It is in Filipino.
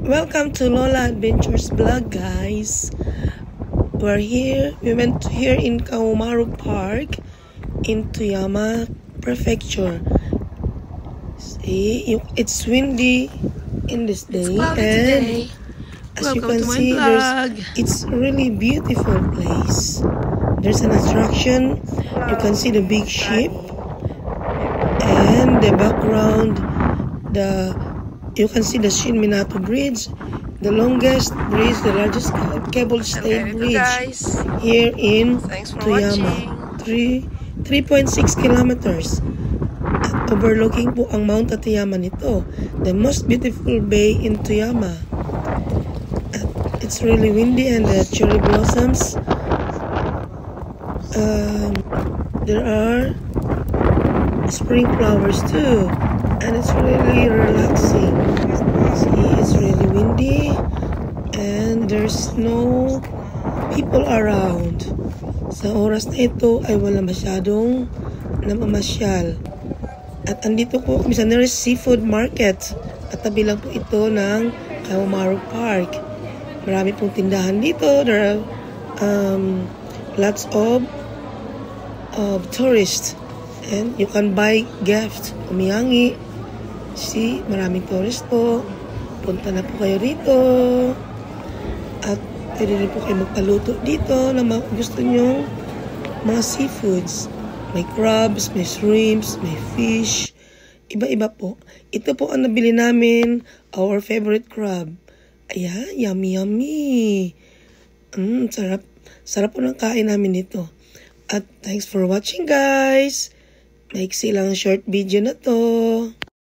Welcome to Lola Adventures vlog, guys. We went here in Kaomaru Park in Toyama Prefecture. See, it's windy in this day, and today. as you can see, it's really beautiful place. There's an attraction. You can see the big ship, and the background, you can see the Shin Minato Bridge, the longest bridge, the largest cable-stayed bridge here in Toyama. 3.6 kilometers. At overlooking po ang Mount Tateyama nito, the most beautiful bay in Toyama. It's really windy and the cherry blossoms. There are spring flowers too, and it's really relaxing. See, it's really windy and there's no people around. Sa oras na ito ay wala masyadong namamasyal. At andito po kami sa nearest seafood market. At tabi lang po ito ng Kaomaru Park. Marami pong tindahan dito. There are lots of tourists. And you can buy gift, umiyangi. See, maraming tourist po. Punta na po kayo rito. At pwede rin po kayo magpaluto dito na gusto nyo mga seafoods. May crabs, may shrimps, may fish. Iba-iba po. Ito po ang nabili namin, our favorite crab. Ayan, yummy, yummy. Sarap. Sarap po ng kain namin dito. At thanks for watching, guys. Maiksi lang short video na to.